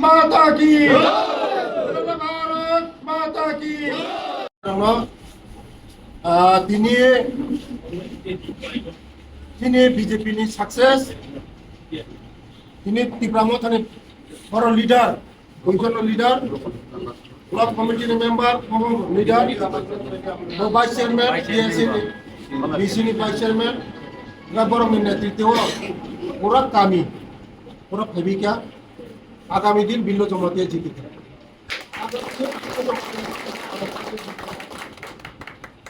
माता की भारत माता की তিনি তিনি বিজেপিनि সাকসেস তিনি ত্রিপুরা থানি বড় লিডার দুইজন লিডার ব্লক কমিটির মেম্বার লিডার ভাইস চেয়ারম্যান বিসিনি ভাইস চেয়ারম্যান বড় নেতৃত্বে পুরা কামি পুরা ভূমিকা আগামী দিন বিল্ল জমাতে জিতে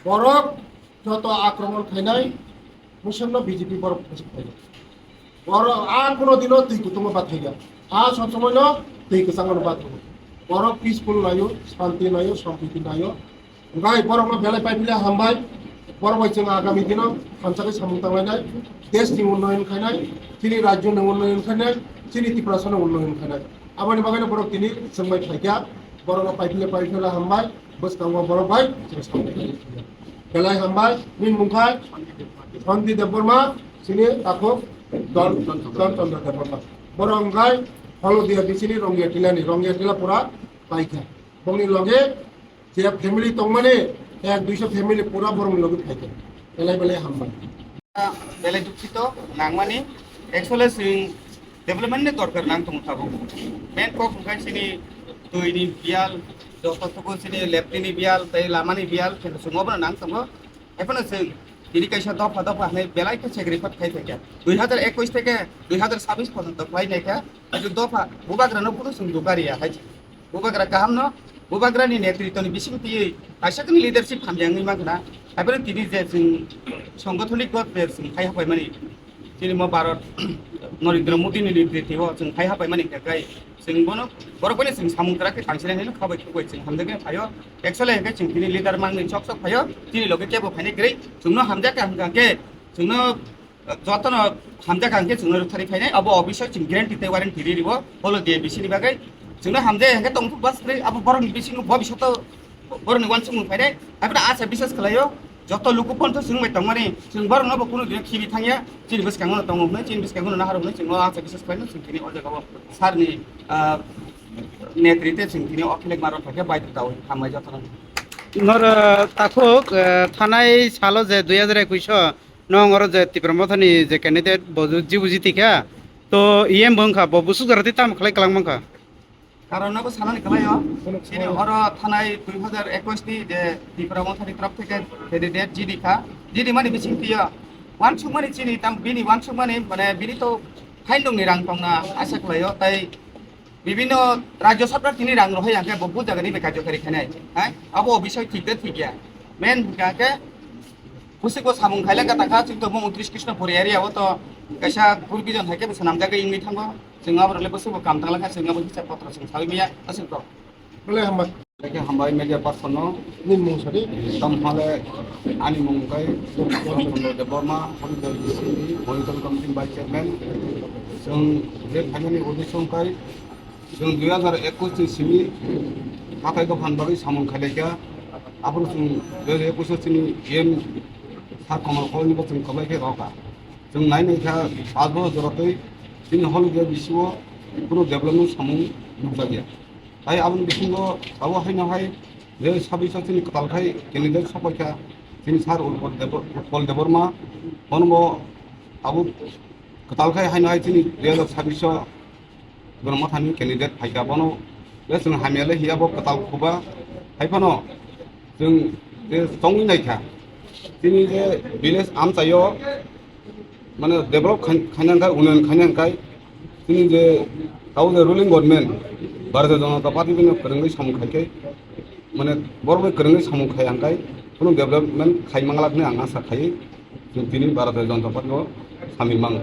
বরক যত আক্রমণ খাইনাই মুসন্ন বিজেপি বরক বড় আর কোনো দিনও তুই কুটুম্ব বাদ হয়ে গেল আর সবসময় তুই কেসাঙ্গন বাদ হবো বরক পিসফুল নাইও শান্তি নাইও সম্প্রীতি নাইও গাই বরক বেলায় পাইলে হামবাই বড় বৈচং আগামী দিনও পঞ্চায়েত সামুতাংলাইনাই দেশনি উন্নয়ন খাইনাই তিনি রাজ্যनि উন্নয়ন খাইনাই তিনি ত্রিপুরাসনে উন্নয়ন খাইনাই আবারनि বাগানে বরক তিনি सोंबाय थाइगा बरक पाइफिले हामबाय बसकांगो बरक भाई बेलाय हामबाय मिन मुंखाय सन्ति देबबर्मा सिनि ताको दल चंद्र देबबर्मा बरंगाय हलदिया बिसिनि रंगिया टिला पूरा पाइखा बंगनि लगे जे फैमिली तंगमाने 1-200 फैमिली पूरा बरंनि लगे फाइखा बेलाय हामबाय बेलाय दुखित नांगमानि एक्चुअली सिं डेभलपमेंट ने दरकार नांग तंगथाबो मेन को फुंखाय सिनि दैनि बियाल दस्तखौ सिनि लेफ्टनि बियाल तै लामानि बियाल केन सुङाबो नांग तंगो एफोनो जों इरिगेशन दफा हाने बेलायखौ सेग्रिफाइट खायफैया 2021 থেকে 2026 পর্যন্ত ফাইनायखा दफा बुबाग्रानो पुरो जों दुगारिया हाय बुबाग्रा गाहाम न बुबाग्रानि नेतृत्वनि बिसिंथियै आइसाकनि लिडारशिप खामजाङै मागना एफोरो दिनि जे जों संगठनिक गथफोर जों खायहाबाय माने दिनै म भारत नरेंद्र मोदीनि नेतृत्वआव जों खायहाबाय माने गाय जों बनो बरकनि जों सामुग्राखौ थांसिनानै खाबाय खुबाय जों हामदगे फायो एक्चुअली हे जों दिनै लिडार मांनि चक फायो दिनै लगे केबो फाइने ग्रै जोंनो हामजाके हामगाके जोंनो जतन हामजाकांके जोंनो रुथारि फाइने अब अफिसआव जों ग्यारेन्टी ते वारेन्टी दिरिबो हलो दे बिसिनि बागै जोंनो हामजे हे तंगथु बास ग्रै अब बरनि बिसिनि भबिष्यत बरनि वानसुं फाइने आफना आसा बिश्वास खालायो যত লুকুপন্থ जोंबाय तंमाने जों बरनबो कोनो दिन खिबि थांया जिनि बसकांगनो तंगमनो जिनि बसकांगनो नाहारमनो जों आसा बिश्वास खालायो जों दिनै अजागाव सारनि नेतृत्वे जों दिनै अखिलेख मारन थाखे बायदाव हामबाय जतन नर ताखुक थानाय सालो जे 2021 नंगर जे ত্রিপুরা जे कैंडिडेट बजु बुजितिका तो इएम बंखा बबुसु जरति ताम खलाय कलांगमखा কারণবো সানানি কলাयो सिनि हर थानाय 2021 नि जे ত্রিপুরা মথাनि तरफ থেকে कैंडिडेट जिदिखा जिदि माने बिसिंथिया वानसुं माने चिनि ताम बिनि वानसुं माने बिनि तो फाइन दंनि रां पांना आसा कलायो ताई বিভিন্ন রাজ্য সরকার তিনি রাং রহাই আগে বহু জায়গানি কার্যকারী খানাই হ্যাঁ আবো বিষয় ঠিক গিয়া মেন গাকে খুশিকো সামুং খাইলা কাটাকা কিন্তু মন্ত্রী কৃষ্ণ পরিয়ারি আবো তো কাইসা গুরবিজন থাকে বসনাম জায়গা ইংনি থাঙ্গো जोंहा बरले बसबो काम थांलाखा जोंहा हिसाब पत्र जों साबिमिया असंख्य बोले हम लेके हमबाय मीडिया पर्सन निन मुं सरी तम हाले आनि मुंगाय दे बर्मा हरिदल मनिटरिं कमिटि भाइस चेयरमैन जों जे फाइनालि उद्देश्यंखाय जों 2021 नि सिमि हाथायखौ फानबागै सामुं खायलायखा आबो जों 2021 नि एम सा कमल कलनि जों कबायखे रावखा जों नायनायखा 5 बोसोर जरतै जोंनि हलदिया बिसिङाव কোনো डेभलपमेंट सामुं नुजा गैया ताई आबुनि बिथिङाव बावो हायनाहाय जे 26 जोंनि कतालखाय कैंडिडेट सफायखा जोंनि सार उत्पल देबबर्मा बनबो आबु कतालखाय हायनाहाय जोंनि 2026 गरमा थानि कैंडिडेट फायगा बनो बे जों हामियाले हियाबो कताल खुबा हायफानो जों जे संनि नायखा जोंनि जे विलेज आमचायो माने डेभलप खायनांखाय उन्नयन खायनांखाय जोंनि जे गाव जे ruling government Bharatiya Janata party बिनो फोरोंनाय सामुखायखाय माने बरबो फोरोंनाय सामुखायांखाय कोनो डेभलपमेन्ट खायमांलाखनो आं आसा खायो जों दिनै भारतीय जनता पार्टीआव सामिल माङो